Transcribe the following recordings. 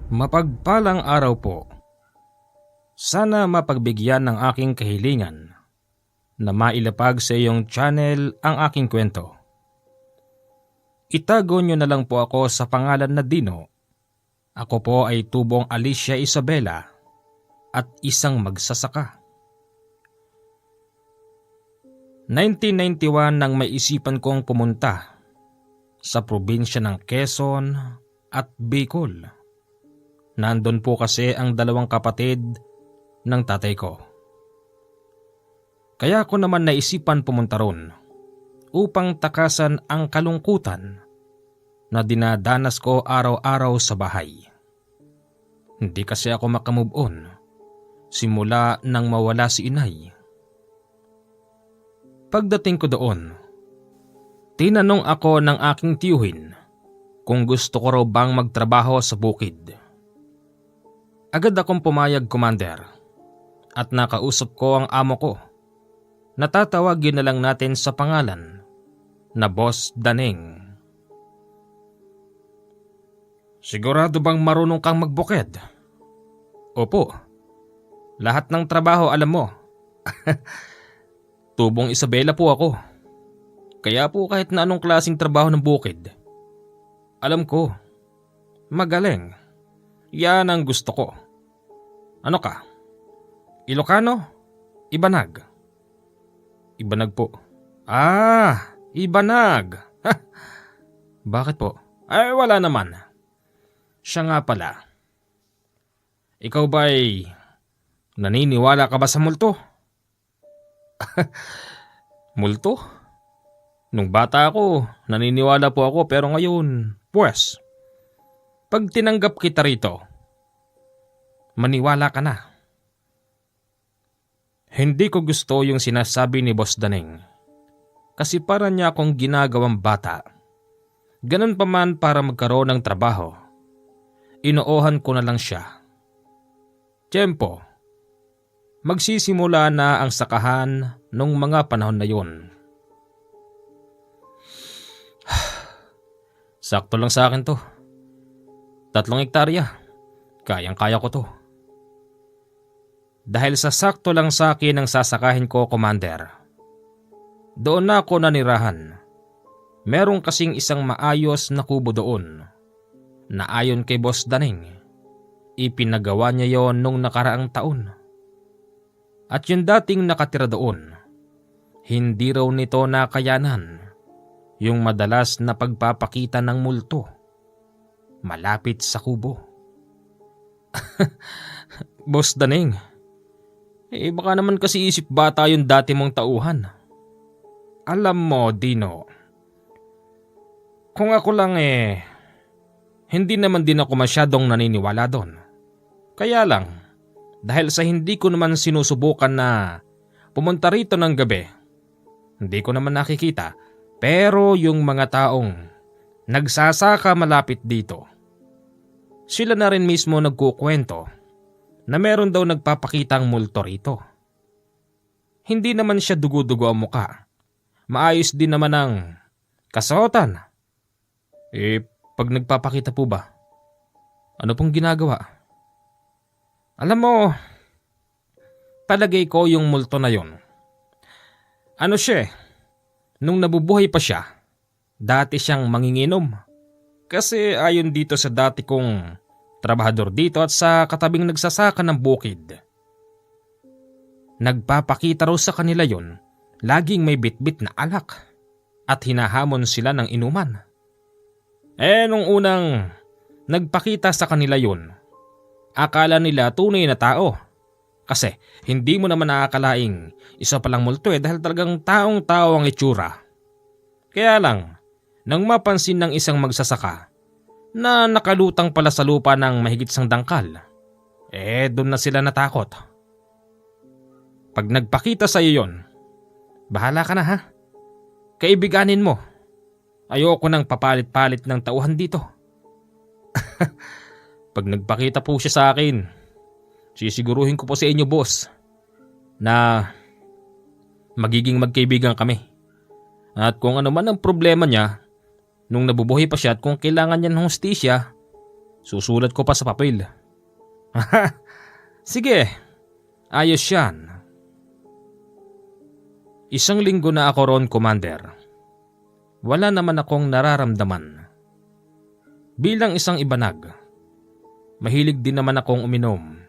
Mapagpalang araw po. Sana mapagbigyan ng aking kahilingan na mailapag sa iyong channel ang aking kwento. Itago niyo na lang po ako sa pangalan na Dino. Ako po ay tubong Alicia Isabela at isang magsasaka. 1991 nang may isipan kong pumunta sa probinsya ng Quezon at Bicol. Nandun po kasi ang dalawang kapatid ng tatay ko. Kaya ko naman naisipan pumunta ron upang takasan ang kalungkutan na dinadanas ko araw-araw sa bahay. Hindi kasi ako makamove on simula nang mawala si inay. Pagdating ko doon, tinanong ako ng aking tiyuhin kung gusto ko raw bang magtrabaho sa bukid. Agad akong pumayag, Commander, at nakausap ko ang amo ko. Natatawagin na lang natin sa pangalan na Boss Daneng. Sigurado bang marunong kang magbukid? Opo. Lahat ng trabaho alam mo. Tubong Isabela po ako. Kaya po kahit na anong klaseng trabaho ng bukid, alam ko. Magaling. Yan ang gusto ko. Ano ka? Ilocano? Ibanag? Ibanag po. Ibanag. Bakit po? Ay, wala naman. Siya nga pala. Ikaw ba'y naniniwala ka ba sa multo? Multo? Nung bata ako, naniniwala po ako pero ngayon, pwes, pag tinanggap kita rito, maniwala ka na. Hindi ko gusto yung sinasabi ni Boss Daneng kasi para niya akong ginagawang bata. Ganun pa man para magkaroon ng trabaho, inoohan ko na lang siya. Tiyempo, magsisimula na ang sakahan nung mga panahon na yun. Sakto lang sa akin to. 3 hektarya. Kayang-kaya ko to. Dahil sa sakto lang sa akin ang sasakahin ko, Commander. Doon na ako nanirahan. Merong kasing isang maayos na kubo doon na ayon kay Boss Daneng, ipinagawa niya yon nung nakaraang taon. At yung dating nakatira doon, hindi raw nito nakayanan yung madalas na pagpapakita ng multo malapit sa kubo. Boss Daneng, baka naman kasi isip bata yung dati mong tauhan. Alam mo, Dino, kung ako lang hindi naman din ako masyadong naniniwala doon. Kaya lang, dahil sa hindi ko naman sinusubukan na pumunta rito ng gabi, hindi ko naman nakikita, pero yung mga taong nagsasaka malapit dito, sila na rin mismo nagkukwento na meron daw nagpapakitang multo rito. Hindi naman siya dugo-dugo ang muka. Maayos din naman ang kasuotan. Pag nagpapakita po ba, ano pong ginagawa? Alam mo, palagay ko yung multo na yon. Ano siya, nung nabubuhay pa siya, dati siyang manginginom. Kasi ayon dito sa dati kong trabahador dito at sa katabing nagsasaka ng bukid, nagpapakita raw sa kanila yon, laging may bitbit na alak at hinahamon sila ng inuman. Nung unang nagpakita sa kanila yon, akala nila tunay na tao. Kasi hindi mo naman nakakalaing isa palang multo dahil talagang taong-tao ang itsura. Kaya lang, nang mapansin ng isang magsasaka na nakalutang pala sa lupa ng mahigit 1 dangkal, doon na sila natakot. Pag nagpakita sa iyo yon, bahala ka na ha. Kaibiganin mo. Ayoko nang papalit-palit ng tauhan dito. Pag nagpakita po siya sa akin, sisiguruhin ko po sa inyo, boss, na magiging magkaibigan kami. At kung ano man ang problema niya, nung nabubuhay pa siya at kung kailangan niya ng hustisya, Susulat ko pa sa papel. Sige, ayos yan. Isang linggo na ako ron, Commander. Wala naman akong nararamdaman. Bilang isang ibanag, mahilig din naman akong uminom.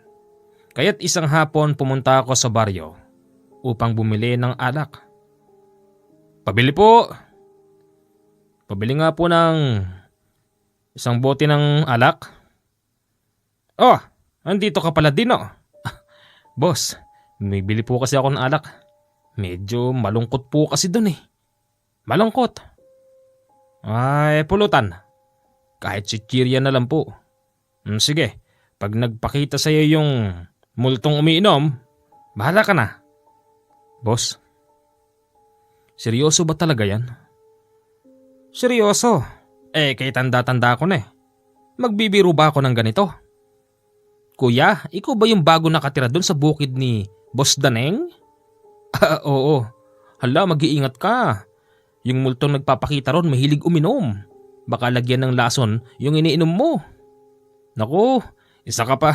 Kaya't isang hapon pumunta ako sa baryo upang bumili ng alak. Pabili po! Pabili nga po ng isang bote ng alak. Oh, andito ka pala din oh. Boss, may bili po kasi ako ng alak. Medyo malungkot po kasi dun eh. Malungkot? Ay, pulutan. Kahit si Chiria na lang po. Sige, pag nagpakita sa'yo yung multong umiinom, bahala ka na. Boss, seryoso ba talaga yan? Seryoso? Kay tanda-tanda ko na eh. Magbibiro ba ako ng ganito? Kuya, ikaw ba yung bago nakatira doon sa bukid ni Boss Daneng? Oo. Hala, mag-iingat ka. Yung multong nagpapakita ron mahilig uminom. Baka lagyan ng lason yung iniinom mo. Naku, isa ka pa.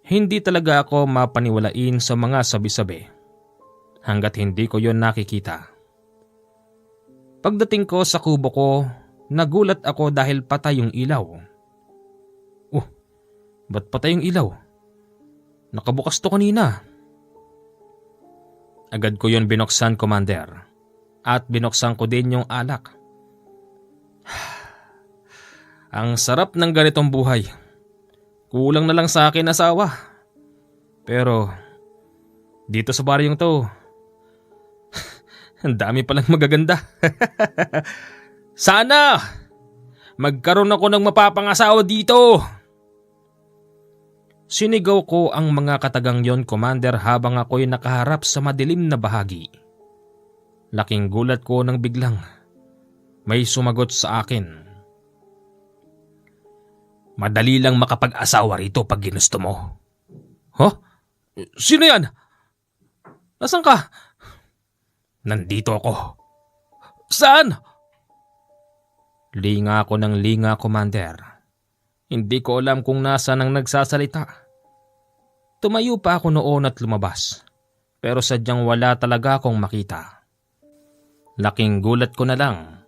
Hindi talaga ako mapaniwalain sa mga sabi-sabi hanggat hindi ko yon nakikita. Pagdating ko sa kubo ko, nagulat ako dahil patay yung ilaw. Ba't patay yung ilaw? Nakabukas to kanina. Agad ko yon binuksan, Commander. At binuksan ko din yung alak. Ang sarap ng ganitong buhay. Kulang na lang sa akin asawa. Pero dito sa baryong to, ang dami palang magaganda. Sana magkaroon ako ng mapapangasawa dito. Sinigaw ko ang mga katagang yon, Commander, habang ako'y nakaharap sa madilim na bahagi. Laking gulat ko nang biglang may sumagot sa akin. Madali lang makapag-asawa rito pag ginusto mo. Huh? Sino yan? Nasaan ka? Nandito ako. Saan? Linga ako ng linga, Commander. Hindi ko alam kung nasaan ang nagsasalita. Tumayo pa ako noon at lumabas. Pero sadyang wala talaga akong makita. Laking gulat ko na lang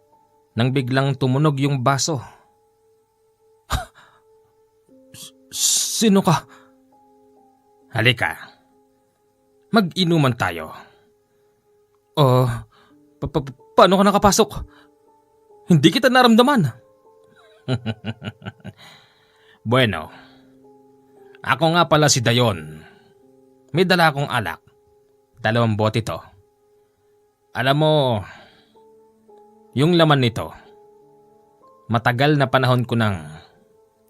nang biglang tumunog yung baso. Sino ka? Halika. Mag-inuman tayo. Paano ka nakapasok? Hindi kita naramdaman. Bueno, ako nga pala si Dayon. May dala akong alak. 2 bote to. Alam mo, yung laman nito, matagal na panahon ko nang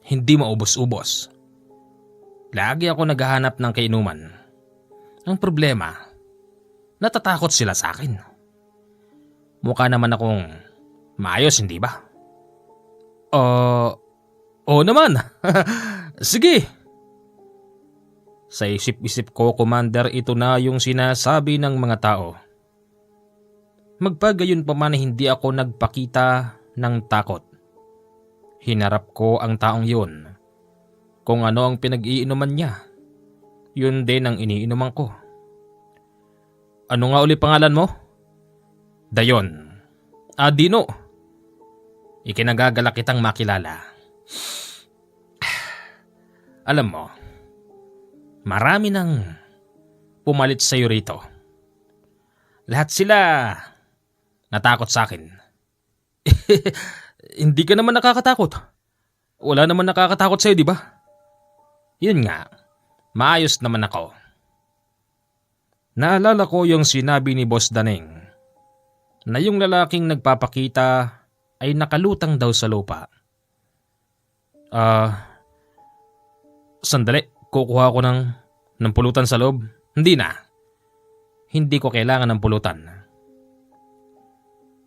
hindi maubos-ubos. Lagi ako naghahanap ng kainuman. Ang problema, natatakot sila sa akin. Mukha naman akong maayos, hindi ba? Oo naman. Sige. Sa isip-isip ko, Commander, ito na yung sinasabi ng mga tao. Magpagayon pa man hindi ako nagpakita ng takot. Hinarap ko ang taong yun. Kung ano ang pinag-iinuman niya, yun din ang iniinuman ko. Ano nga uli pangalan mo? Dayon. Dino. Ikinagagala kitang makilala. Alam mo, marami nang pumalit sa'yo rito. Lahat sila natakot sa akin. Hindi ka naman nakakatakot. Wala naman nakakatakot sa'yo, di ba? Yun nga, maayos naman ako. Naalala ko yung sinabi ni Boss Daneng na yung lalaking nagpapakita ay nakalutang daw sa lupa. Sandali, kukuha ko ng pulutan sa loob. Hindi na. Hindi ko kailangan ng pulutan.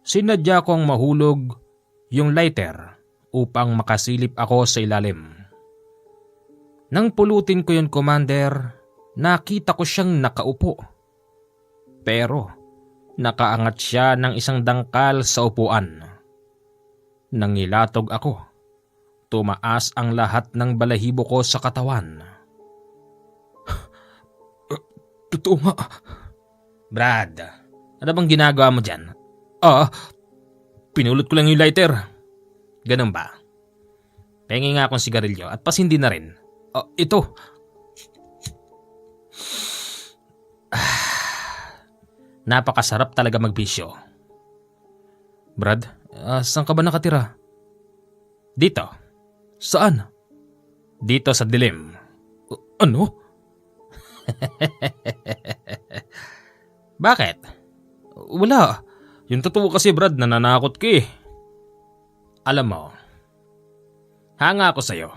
Sinadya kong mahulog yung lighter upang makasilip ako sa ilalim. Nang pulutin ko yun, Commander, nakita ko siyang nakaupo. Pero nakaangat siya ng isang dangkal sa upuan. Nangilatog ako. Tumaas ang lahat ng balahibo ko sa katawan. Totoo nga. Brad, ano bang ginagawa mo dyan? Pinulot ko lang yung lighter. Ganun ba? Pengi nga akong sigarilyo at pasindi na rin. Ito. Napakasarap talaga magbisyo. Brad, saan ka ba nakatira? Dito. Saan? Dito sa dilim. Ano? Bakit? Wala. Yung totoo kasi Brad, nananakot ka eh. Alam mo, hanga ako sa'yo.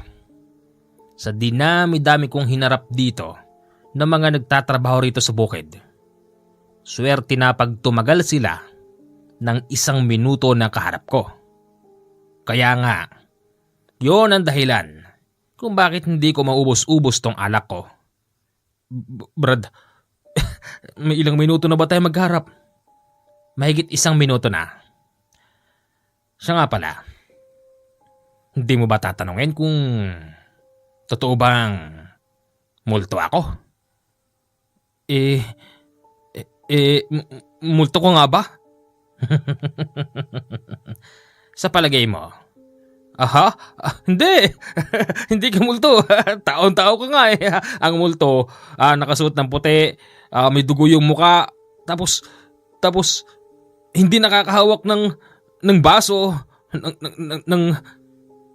Sa dinami-dami kong hinarap dito na mga nagtatrabaho rito sa bukid, swerte na pag tumagal sila ng 1 minuto na kaharap ko. Kaya nga, yon ang dahilan kung bakit hindi ko maubos-ubos tong alak ko. Brad, may ilang minuto na ba tayo magharap? Mahigit 1 minuto na. Siya nga pala, hindi mo ba tatanungin kung totoo bang multo ako? Multo ko nga ba? Sa palagay mo? Aha? Hindi! Hindi ka multo. Taon-tao ka nga eh. Ang multo, nakasuot ng puti, may dugo yung muka, tapos hindi nakakahawak ng baso, ng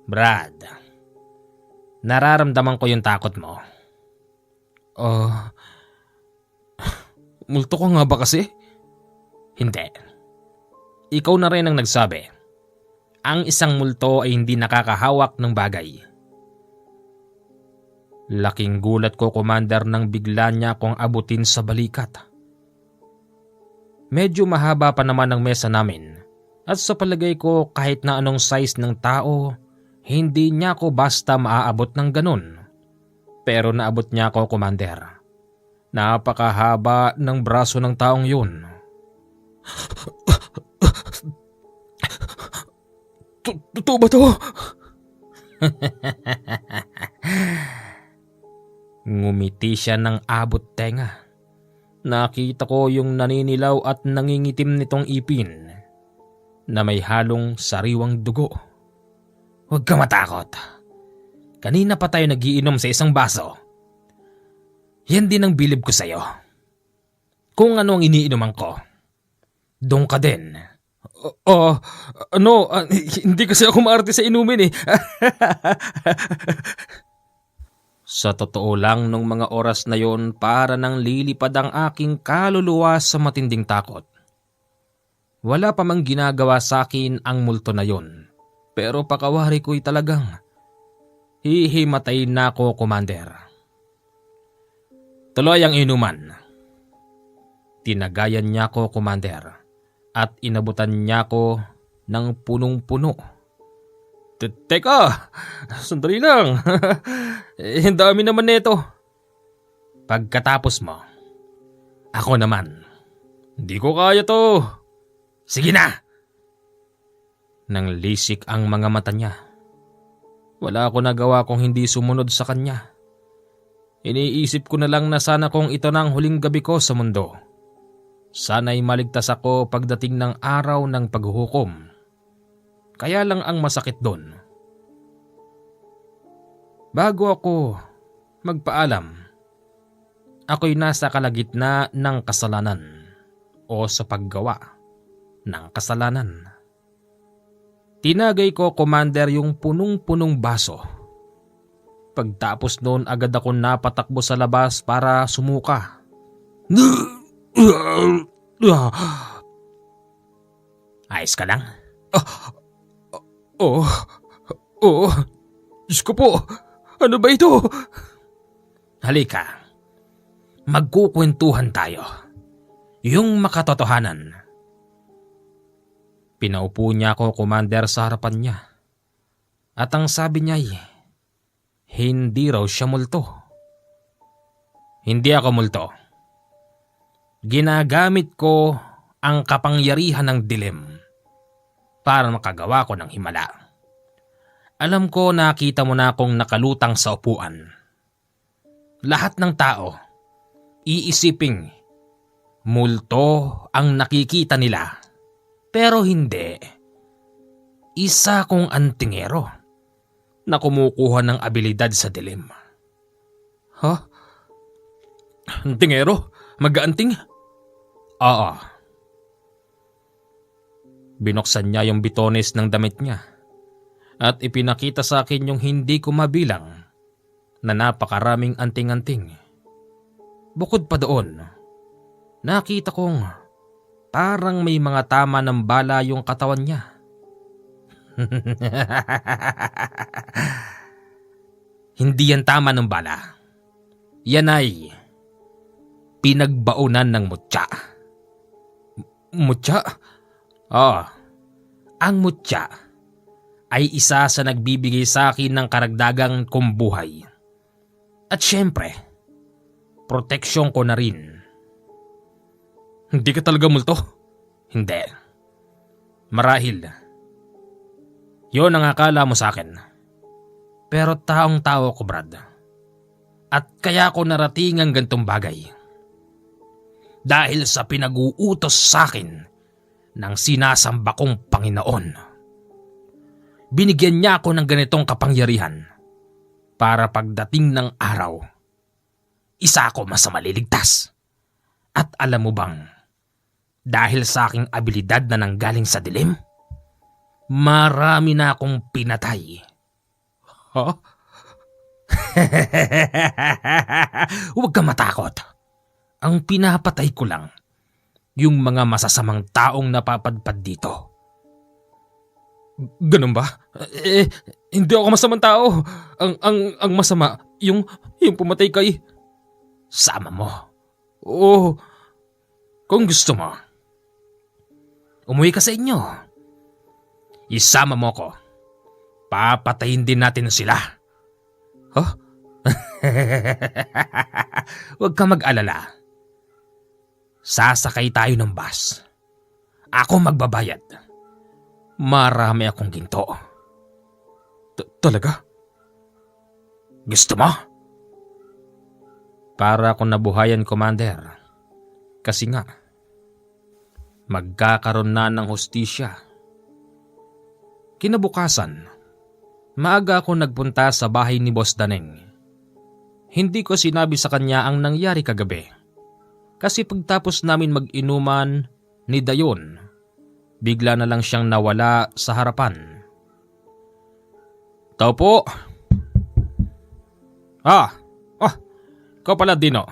Brad, nararamdaman ko yung takot mo. Multo ko nga ba kasi? Hindi. Ikaw na rin ang nagsabi. Ang isang multo ay hindi nakakahawak ng bagay. Laking gulat ko, Commander, nang bigla niya akong abutin sa balikat. Medyo mahaba pa naman ang mesa namin at sa palagay ko kahit na anong size ng tao, hindi niya ako basta maaabot ng ganun. Pero naabot niya ako, Commander. Napakahaba ng braso ng taong yun. Totoo ba to? Ngumiti siya ng abot tenga. Nakita ko yung naninilaw at nangingitim nitong ipin na may halong sariwang dugo. Huwag ka matakot. Kanina pa tayo nagiinom sa isang baso. Yan din ang bilib ko sa'yo. Kung ano ang iniinuman ko, doon ka din. Hindi kasi ako maarte sa inumin eh. Sa totoo lang, nung mga oras na yon, para nang lilipad ang aking kaluluwa sa matinding takot. Wala pa mang ginagawa sa akin ang multo na yon, pero pakawari ko'y talagang hihimatay na ako, Commander. Tuloy ang inuman. Tinagayan niya ko, Commander, at inabutan niya ko ng punong-puno. Teka, sandali lang. Ang dami naman nito. Pagkatapos mo, ako naman. Hindi ko kaya to. Sige na. Nang lisik ang mga mata niya. Wala ako nagawa kung hindi sumunod sa kanya. Iniisip ko na lang na sana kung ito na ang huling gabi ko sa mundo. Sana'y maligtas ako pagdating ng araw ng paghuhukom. Kaya lang ang masakit doon. Bago ako magpaalam, ako'y nasa kalagitnaan ng kasalanan o sa paggawa ng kasalanan. Tinagay ko, Commander, yung punong-punong baso. Pagtapos noon, agad ako napatakbo sa labas para sumuka. Ayos ka lang? Oo. Diyos ko po, ano ba ito? Halika, magkukwentuhan tayo. Yung makatotohanan. Pinaupo niya ako, Commander, sa harapan niya. At ang sabi niya ay, hindi raw siya multo. Hindi ako multo. Ginagamit ko ang kapangyarihan ng dilim para makagawa ko ng himala. Alam ko nakita mo na akong nakalutang sa upuan. Lahat ng tao, iisiping multo ang nakikita nila. Pero hindi. Isa kong antingero na kumukuha ng abilidad sa dilim. Ha? Antingero? Mag-aanting? Oo. Binuksan niya yung bitones ng damit niya at ipinakita sa akin yung hindi ko mabilang na napakaraming anting-anting. Bukod pa doon, nakita kong parang may mga tama ng bala yung katawan niya. Hindi yan tama ng bala. Yan ay pinagbaunan ng mutya. Mutya? Ang mutya ay isa sa nagbibigay sa akin ng karagdagang kumbuhay. At syempre, proteksyon ko na rin. Hindi ka talaga multo? Hindi. Marahil, yun ang akala mo sa akin. Pero taong-tao ko, Brad. At kaya ko narating ang gantong bagay. Dahil sa pinag-uutos sa akin ng sinasamba kong Panginoon. Binigyan niya ako ng ganitong kapangyarihan para pagdating ng araw, isa ako mas maliligtas. At alam mo bang, dahil sa aking abilidad na nanggaling sa dilim, marami na akong pinatay. Huh? Huwag kang matakot. Ang pinapatay ko lang yung mga masasamang taong napapadpad dito. Ganun ba? Hindi ako masamang tao. Ang masama, yung pumatay kay... Sama mo. Oo. Kung gusto mo, umuwi ka sa inyo. Isama mo ko. Papatayin din natin sila. Huh? Huwag ka mag-alala. Sasakay tayo ng bus. Ako magbabayad. Marami akong ginto. Talaga? Gusto mo? Para akong nabuhayan, Commander. Kasi nga, magkakaroon na ng hustisya. Kinabukasan, maaga akong nagpunta sa bahay ni Boss Daneng. Hindi ko sinabi sa kanya ang nangyari kagabi. Kasi pagtapos namin mag-inuman ni Dayon, bigla na lang siyang nawala sa harapan. Tao po. Ikaw pala, Dino.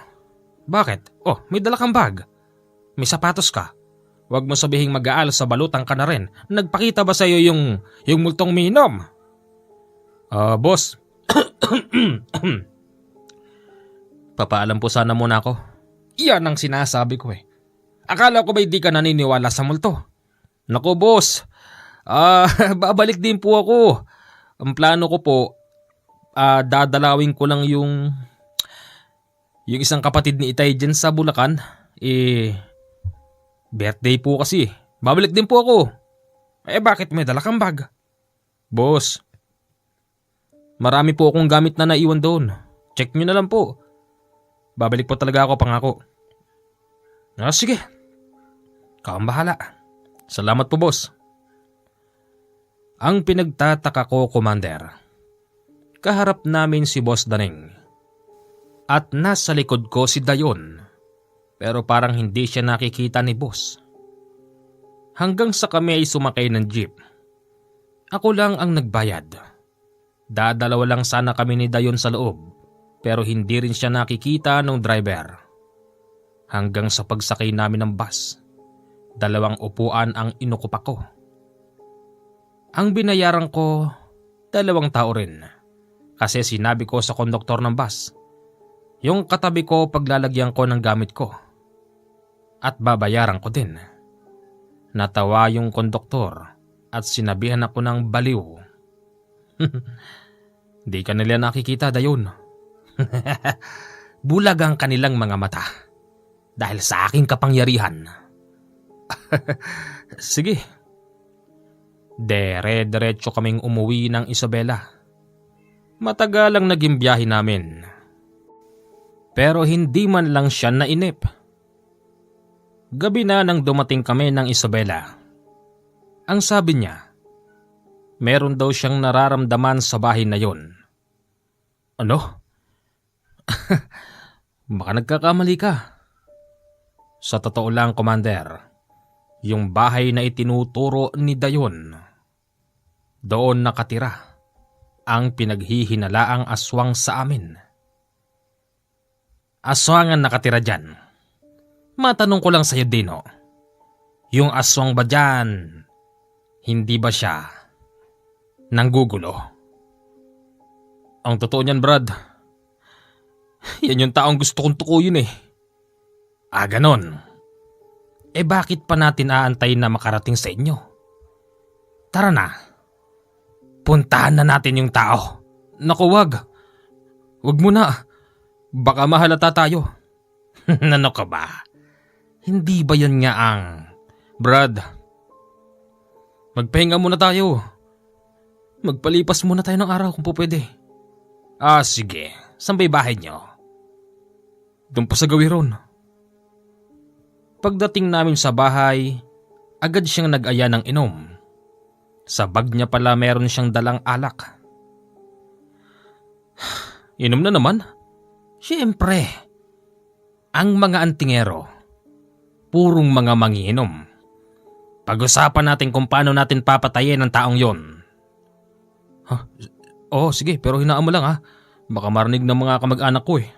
Bakit? May dala kang bag. May sapatos ka. Huwag mo sabihing mag-aal sa balutang ka na rin. Nagpakita ba sa'yo yung multong minom? Boss. Papaalam po sana muna ako. Iyan ang sinasabi ko eh. Akala ko ba hindi ka naniniwala sa multo? Naku boss, babalik din po ako. Ang plano ko po, dadalawin ko lang yung isang kapatid ni Itay dyan sa Bulacan. Birthday po kasi. Babalik din po ako. Bakit may dala kang bag? Boss, marami po akong gamit na naiwan doon. Check nyo na lang po. Babalik po talaga ako, pangako. Sige. Ikaw ang bahala. Salamat po, boss. Ang pinagtataka ko, Commander, kaharap namin si Boss Daneng. At nasa likod ko si Dayon. Pero parang hindi siya nakikita ni boss. Hanggang sa kami ay sumakay ng jeep. Ako lang ang nagbayad. Dadalawa lang sana kami ni Dayon sa loob. Pero hindi rin siya nakikita ng driver. Hanggang sa pagsakay namin ng bus, 2 upuan ang inukup ako. Ang binayaran ko, 2 tao rin. Kasi sinabi ko sa konduktor ng bus, yung katabi ko paglalagyan ko ng gamit ko. At babayaran ko din. Natawa yung konduktor at sinabihan ako ng baliw. Di ka nila nakikita, Dayon. Bulag ang kanilang mga mata dahil sa aking kapangyarihan. Sige. Dere-derecho kaming umuwi ng Isabela. Matagal ang naging biyahe namin. Pero hindi man lang siya nainip. Gabi na nang dumating kami ng Isabela. Ang sabi niya, meron daw siyang nararamdaman sa bahay na yon. Ano? Baka nagkakamali ka. Sa totoo lang, Commander, yung bahay na itinuturo ni Dayon, doon nakatira ang pinaghihinalaang aswang sa amin. Aswang ang nakatira dyan. Matanong ko lang sa'yo, Dino. Yung aswang ba dyan, hindi ba siya nanggugulo? Ang totoo niyan, Brad, yan yung taong gusto kong tukuyin eh. Ah, ganon. Eh bakit pa natin aantayin na makarating sa inyo? Tara na. Puntahan na natin yung tao. Naku, wag. Wag mo na. Baka mahalata tayo. Ano ka ba? Hindi ba yan nga ang... Brad, magpahinga muna tayo. Magpalipas muna tayo ng araw kung po pwede. Ah, sige. Saan ba'y bahay niyo? Doon po sa Gawiron. Pagdating namin sa bahay, agad siyang nag-aya ng inom. Sa bag niya pala meron siyang dalang alak. Inom na naman? Siyempre. Ang mga antingero, purong mga mangiinom. Pag-usapan natin kung paano natin papatayin ang taong yon. Huh? Oh, sige, pero hinaan mo lang ha. Baka marinig ng mga kamag-anak ko eh.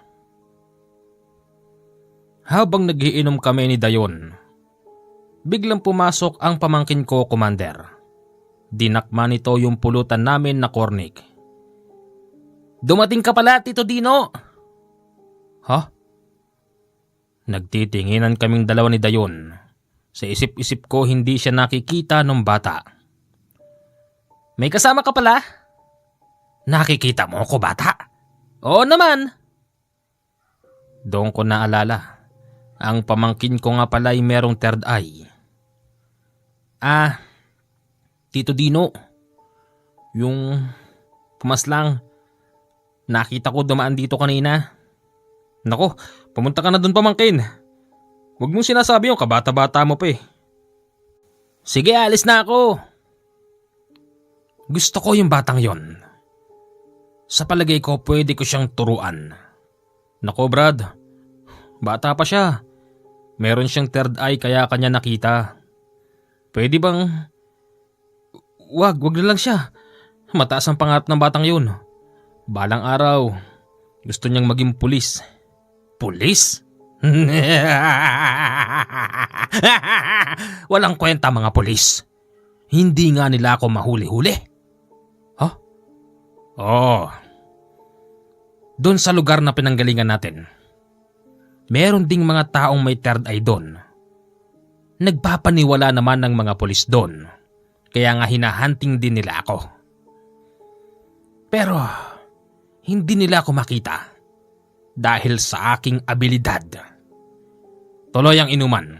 Habang nagiinom kami ni Dayon, biglang pumasok ang pamangkin ko, Commander. Dinakma nito yung pulutan namin na kornik. Dumating ka pala, Tito Dino! Ha? Nagtitinginan kaming dalawa ni Dayon. Sa isip-isip ko hindi siya nakikita ng bata. May kasama ka pala? Nakikita mo ako, bata? Oo naman! Doon ko naalala. Ang pamangkin ko nga pala ay merong third eye. Ah, Tito Dino, yung pumaslang, nakita ko dumaan dito kanina. Nako, pumunta ka na doon, pamangkin. Huwag mong sinasabi yung kabata-bata mo pa eh. Sige, alis na ako. Gusto ko yung batang yon. Sa palagay ko pwede ko siyang turuan. Nako, Brad, bata pa siya. Meron siyang third eye kaya kanya nakita. Pwede bang... Wag na lang siya. Mataas ang pangarap ng batang yun. Balang araw, gusto niyang maging pulis. Pulis? Walang kwenta mga pulis. Hindi nga nila ako mahuli-huli. Huh? Oh. Doon sa lugar na pinanggalingan natin, meron ding mga taong may third eye doon. Nagpapaniwala naman ng mga pulis doon, kaya nga hinahunting din nila ako. Pero hindi nila ako makita dahil sa aking abilidad. Tuloy ang inuman.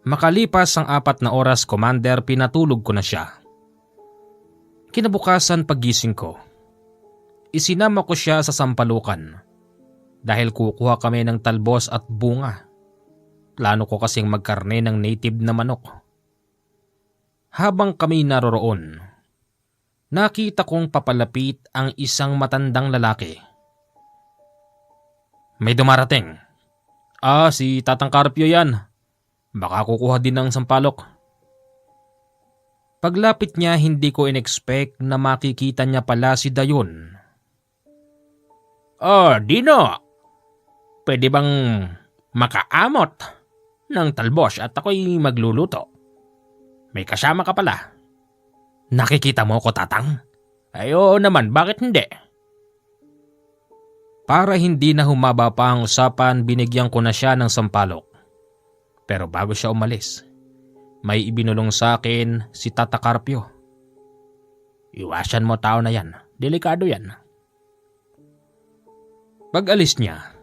Makalipas ang 4 na oras, Commander, pinatulog ko na siya. Kinabukasan paggising ko, isinama ko siya sa sampalukan dahil kukuha kami ng talbos at bunga. Plano ko kasing magkarne ng native na manok. Habang kami naroroon, nakita kong papalapit ang isang matandang lalaki. May dumarating. Ah, si Tatang Carpio yan. Baka kukuha din ng sampalok. Paglapit niya, hindi ko in-expect na makikita niya pala si Dayon. Oh, Dino. Pwede bang makaamot ng talbos at ako'y magluluto? May kasama ka pala. Nakikita mo ko, Tatang? Ay, oo naman, bakit hindi? Para hindi na humaba pa ang usapan, binigyan ko na siya ng sampalok. Pero bago siya umalis, may ibinulong sa akin si Tata Carpio. Iwasan mo tao na yan, delikado yan. Pag-alis niya,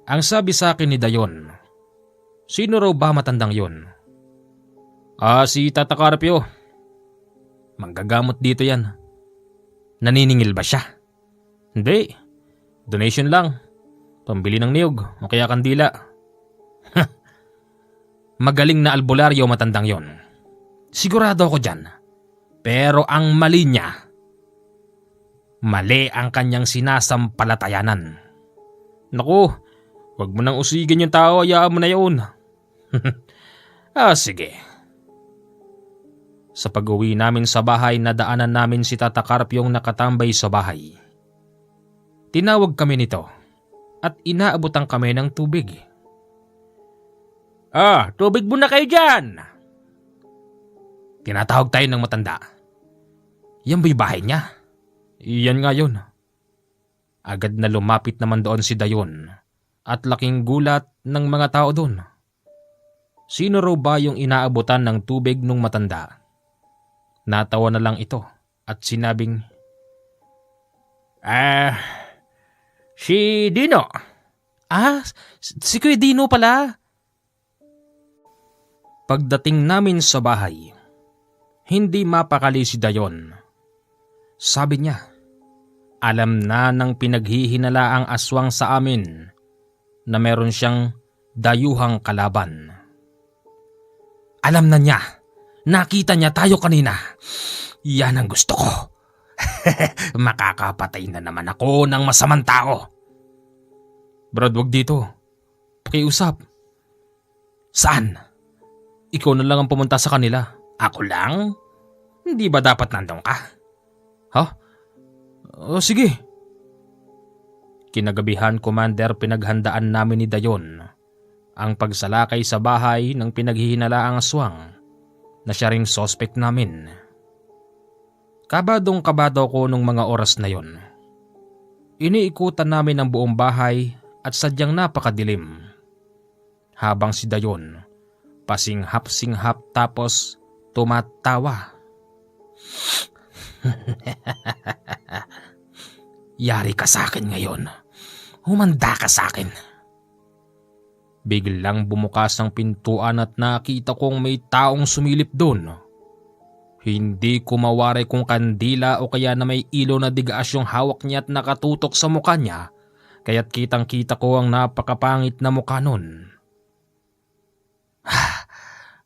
ang sabi sa akin ni Dayon, sino raw ba matandang yon? Si Tata Carpio. Manggagamot dito yan. Naniningil ba siya? Hindi. Donation lang. Pambili ng niyog o kaya kandila. Magaling na albularyo matandang yon. Sigurado ako dyan. Pero ang mali niya, mali ang kanyang sinasampalatayanan. Naku, wag mo nang usigin yung tao, hayaan mo na yun. Sige. Sa pag-uwi namin sa bahay, nadaanan namin si Tata Carpiong nakatambay sa bahay. Tinawag kami nito at inaabutan kami ng tubig. Tubig muna kayo dyan! Tinatawag tayo ng matanda. Yan ba'y bahay niya? Iyan nga yun. Agad na lumapit naman doon si Dayon at laking gulat ng mga tao doon. Sino raw ba yung inaabutan ng tubig nung matanda? Natawa na lang ito at sinabing, si Dino. Si Kuya Dino pala. Pagdating namin sa bahay, hindi mapakali si Dayon. Sabi niya, alam na ng pinaghihinalaang aswang sa amin na meron siyang dayuhang kalaban. Alam na niya, nakita niya tayo kanina. Yan ang gusto ko. Makakapatay na naman ako ng masamang tao. Brad, wag dito. Pakiusap. Saan? Ikaw na lang ang pumunta sa kanila. Ako lang? Hindi ba dapat nandun ka? Sige. Kinagabihan, Commander, pinaghandaan namin ni Dayon ang pagsalakay sa bahay ng pinaghihinalaang aswang na siya ring suspect namin. Kabadong-kabado ko nung mga oras na yon. Iniikutan namin ang buong bahay at sadyang napakadilim. Habang si Dayon pasinghap-singhap tapos tumatawa. Yari ka sa akin ngayon. Humanda ka sa akin. Biglang bumukas ang pintuan at nakita kong may taong sumilip doon. Hindi ko mawari kung kandila o kaya na may ilaw na digaas yung hawak niya at nakatutok sa mukha niya, kaya't kitang-kita ko ang napakapangit na mukha nun.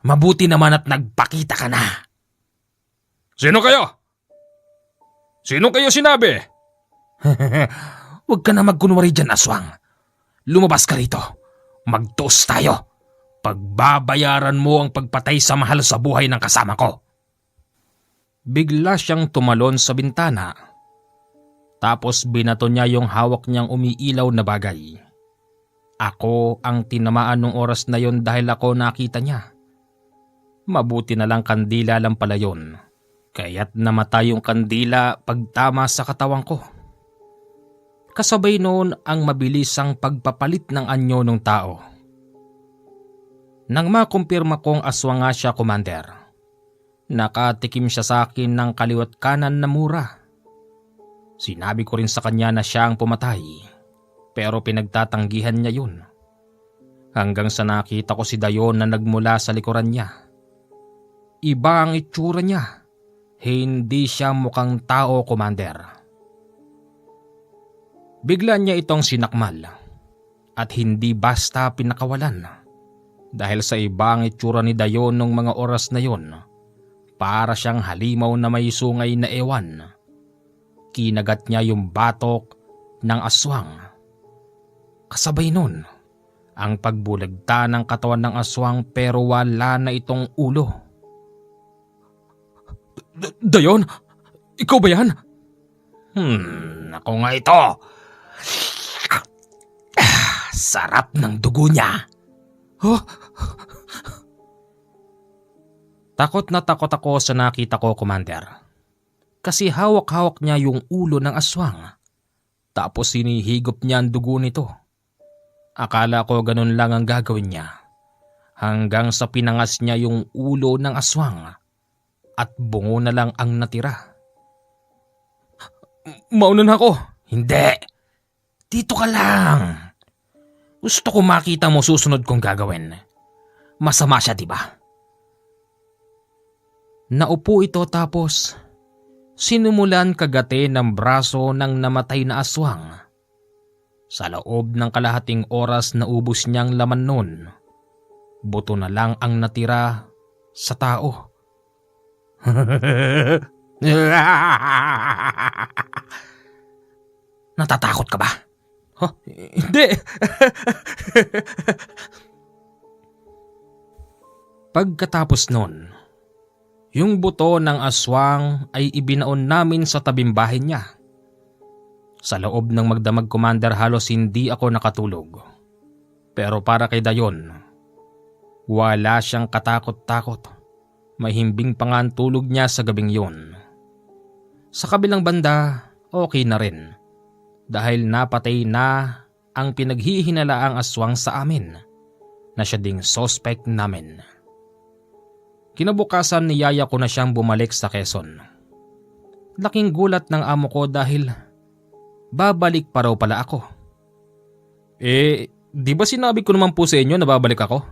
Mabuti naman at nagpakita ka na. Sino kayo? Sino kayo sinabi? Huwag ka na magkunwari dyan, aswang. Lumabas ka rito. Magtoos tayo. Pagbabayaran mo ang pagpatay sa mahal sa buhay ng kasama ko. Bigla siyang tumalon sa bintana. Tapos binato niya yung hawak niyang umiilaw na bagay. Ako ang tinamaan nung oras na yon dahil ako nakita niya. Mabuti na lang kandila lang pala yun. Kaya't namatay yung kandila pagtama sa katawan ko. Kasabay noon ang mabilisang pagpapalit ng anyo ng tao. Nang makumpirma kong aswang nga siya, Commander, nakatikim siya sa akin ng kaliwat kanan na mura. Sinabi ko rin sa kanya na siya ang pumatay, pero pinagtatanggihan niya yun. Hanggang sa nakita ko si Dayon na nagmula sa likuran niya. Iba ang itsura niya. Hindi siya mukhang tao, Commander. Bigla niya itong sinakmal at hindi basta pinakawalan. Dahil sa iba ang itsura ni Dayon nung mga oras na yon, para siyang halimaw na may sungay na ewan. Kinagat niya yung batok ng aswang. Kasabay nun, ang pagbulagta ng katawan ng aswang pero wala na itong ulo. Dayon? Ikaw ba yan? Ako nga ito. Sarap ng dugo niya. Takot na takot ako sa nakita ko, Commander. Kasi hawak-hawak niya yung ulo ng aswang. Tapos sinihigop niya ang dugo nito. Akala ko ganun lang ang gagawin niya. Hanggang sa pinangas niya yung ulo ng aswang. At bungo na lang ang natira. Mauna na ako. Hindi. Dito ka lang. Gusto ko makita mo susunod kong gagawin. Masama siya, diba? Naupo ito tapos sinumulan kagati ng braso ng namatay na aswang. Sa loob ng kalahating oras na ubos niyang laman nun, buto na lang ang natira sa tao. Natatakot ka ba? Huh? Hindi! Pagkatapos nun, yung buto ng aswang ay ibinaon namin sa tabing bahay niya. Sa loob ng magdamag, Commander, halos hindi ako nakatulog. Pero para kay Dayon, wala siyang katakot-takot. Mahimbing pa nga ang tulog niya sa gabing yun. Sa kabilang banda, okay na rin. Dahil napatay na ang pinaghihinalaang aswang sa amin na siya ding suspect namin. Kinabukasan, niyaya ko na siyang bumalik sa Quezon. Laking gulat ng amo ko dahil babalik pa raw pala ako. Di ba sinabi ko naman po sa inyo na babalik ako?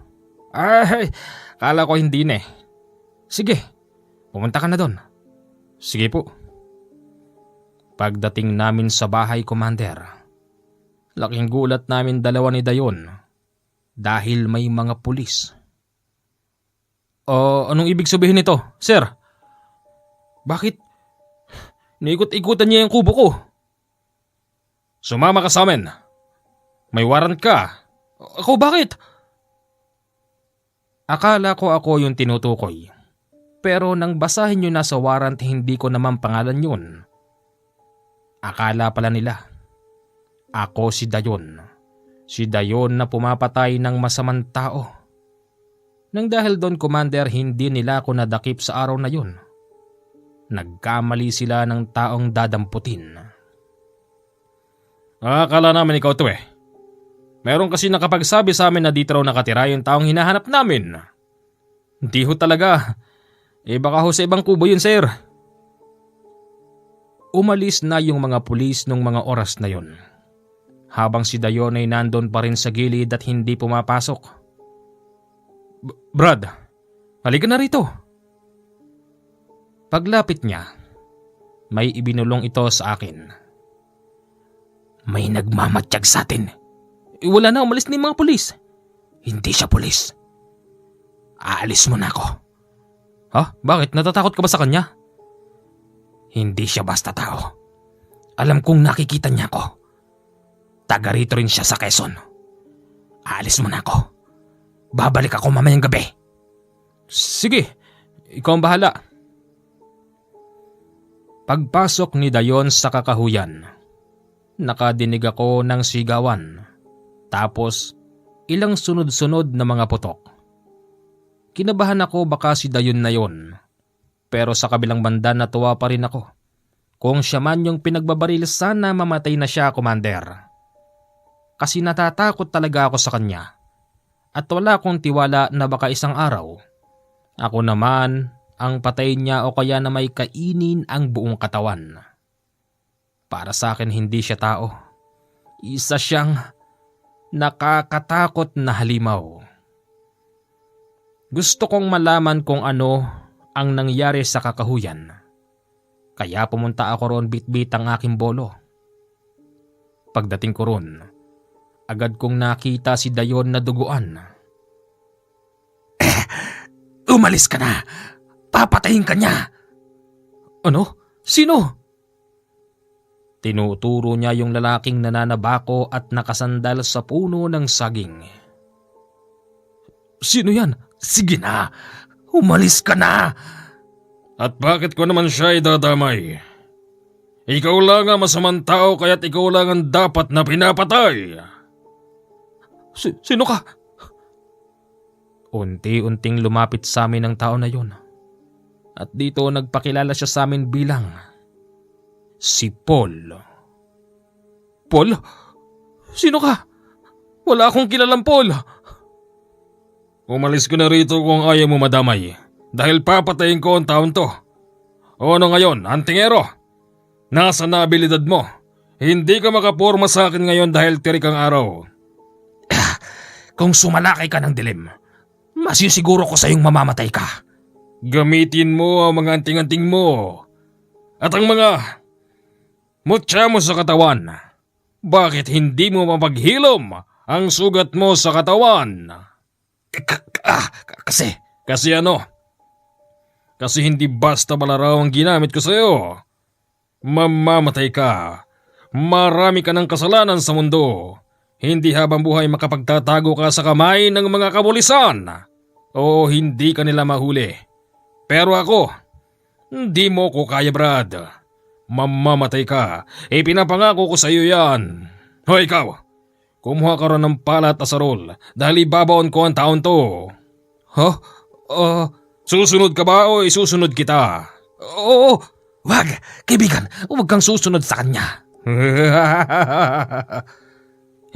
Ay, kala ko hindi na eh. Sige, pumunta ka na doon. Sige po. Pagdating namin sa bahay, Commander, laking gulat namin dalawa ni Dayon dahil may mga pulis. Anong ibig sabihin nito, sir? Bakit? Niikot-ikutan niya yung kubo ko. Sumama ka sa amin. May warrant ka. Ako bakit? Akala ko ako yung tinutukoy. Pero nang basahin nyo na sa warrant, hindi ko naman pangalan yun. Akala pala nila ako si Dayon. Si Dayon na pumapatay ng masamang tao. Nang dahil doon, Commander, hindi nila ako nadakip sa araw na yun. Nagkamali sila ng taong dadamputin. Akala namin ikaw to eh. Meron kasi nakapagsabi sa amin na dito raw nakatira yung taong hinahanap namin. Hindi ho talaga. Baka ho sa ibang kubo yun, sir. Umalis na yung mga pulis nung mga oras na yun. Habang si Dayon ay nandun pa rin sa gilid at hindi pumapasok. Brad, halika na rito. Paglapit niya, may ibinulong ito sa akin. May nagmamatsyag sa atin. Wala na, umalis na yung mga pulis. Hindi siya pulis. Aalis mo na ako. Ha? Bakit? Natatakot ka ba sa kanya? Hindi siya basta tao. Alam kong nakikita niya ako. Taga rito rin siya sa Quezon. Aalis mo na ako. Babalik ako mamayang gabi. Sige, ikaw ang bahala. Pagpasok ni Dayon sa kakahuyan, nakadinig ako ng sigawan. Tapos ilang sunod-sunod na mga putok. Kinabahan ako baka si Dayon na yon. Pero sa kabilang banda natuwa pa rin ako. Kung siya man yung pinagbabaril, sana mamatay na siya, Commander. Kasi natatakot talaga ako sa kanya. At wala akong tiwala na baka isang araw, ako naman ang patayin niya o kaya na may kainin ang buong katawan. Para sa akin, hindi siya tao. Isa siyang nakakatakot na halimaw. Gusto kong malaman kung ano ang nangyari sa kakahuyan. Kaya pumunta ako roon bitbit ang aking bolo. Pagdating ko roon, agad kong nakita si Dayon na duguan. Umalis ka na! Papatayin ka niya! Ano? Sino? Tinuturo niya yung lalaking nananabako at nakasandal sa puno ng saging. Sino yan? Sige na! Umalis ka na! At bakit ko naman siya idadamay? Ikaw lang ang masamang tao kaya't ikaw lang ang dapat na pinapatay! Sino ka? Unti-unting lumapit sa amin ang tao na yun. At dito nagpakilala siya sa amin bilang si Paul. Paul? Sino ka? Wala akong kilalang Paul. Umalis ka na rito kung ayaw mo madamay. Dahil papatayin ko ang taon to. O ano ngayon, antingero? Nasa na abilidad mo? Hindi ka makaporma sa akin ngayon dahil tirik ang araw. Kung sumalakay ka ng dilim, masisiguro ko sa iyong mamamatay ka. Gamitin mo ang mga anting-anting mo at ang mga mutya mo sa katawan. Bakit hindi mo mapaghilom ang sugat mo sa katawan? Kasi ano? Kasi hindi basta balaraw ang ginamit ko sa'yo. Mamamatay ka. Marami ka ng kasalanan sa mundo. Hindi habang buhay makapagtatago ka sa kamay ng mga kapulisan. O hindi ka nila mahuli. Pero ako, hindi mo ko kaya, Brad. Mamamatay ka. Pinapangako ko sa iyo yan. O ikaw, kumuha ka rin ng pala at asarol dahil ibabaon ko ang taon to. Susunod ka ba o isusunod kita? Oo, wag, kaibigan, huwag kang susunod sa kanya.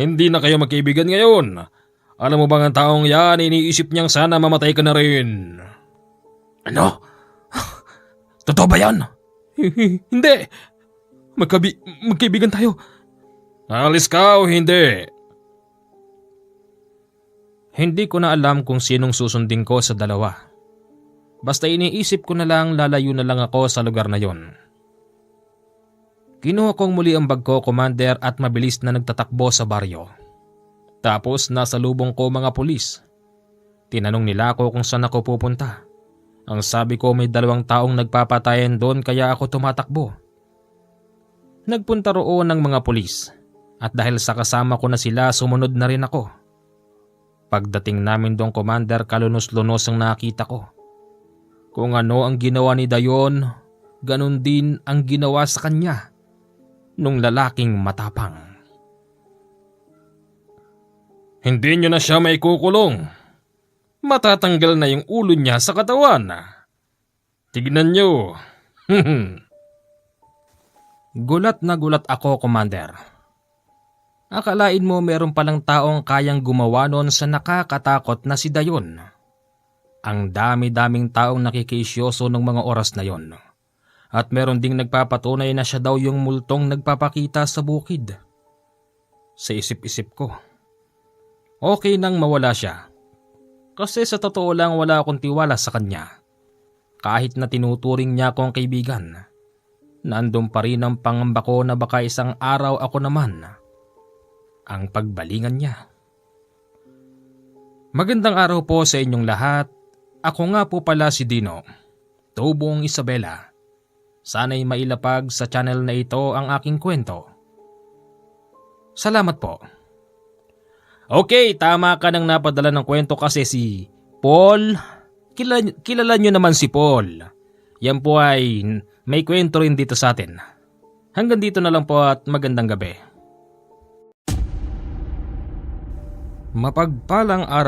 Hindi na kayo magkaibigan ngayon. Alam mo bang ang taong yan, iniisip niyang sana mamatay ka na rin. Ano? Totoo ba yan? Hindi. Magkaibigan tayo. Alis ka o hindi? Hindi ko na alam kung sinong susundin ko sa dalawa. Basta iniisip ko na lang lalayo na lang ako sa lugar na yon. Kinuha kong muli ang bag ko, Commander, at mabilis na nagtatakbo sa baryo. Tapos nasa lubong ko mga pulis. Tinanong nila ako kung saan ako pupunta. Ang sabi ko may 2 taong nagpapatayan doon kaya ako tumatakbo. Nagpunta roon ng mga pulis at dahil sa kasama ko na sila sumunod na rin ako. Pagdating namin doon, Commander, kalunos-lunos ang nakita ko. Kung ano ang ginawa ni Dayon, ganun din ang ginawa sa kanya nung lalaking matapang. Hindi nyo na siya maikukulong. Matatanggal na yung ulo niya sa katawan. Tignan nyo. Gulat na gulat ako, Commander. Akalain mo meron palang taong kayang gumawa nun sa nakakatakot na si Dayon. Ang dami-daming taong nakikisyoso ng mga oras na yon. At meron ding nagpapatunay na siya daw yung multong nagpapakita sa bukid. Sa isip-isip ko, okay nang mawala siya. Kasi sa totoo lang wala akong tiwala sa kanya. Kahit na tinuturing niya akong kaibigan, nandun pa rin ang pangamba ko na baka isang araw ako naman ang pagbalingan niya. Magandang araw po sa inyong lahat. Ako nga po pala si Dino, Tubong Isabela. Sana'y mailapag sa channel na ito ang aking kwento. Salamat po. Okay, tama ka nang napadala ng kwento kasi si Paul, kilala nyo naman si Paul. Yan po ay may kwento rin dito sa atin. Hanggang dito na lang po at magandang gabi. Mapagpalang araw.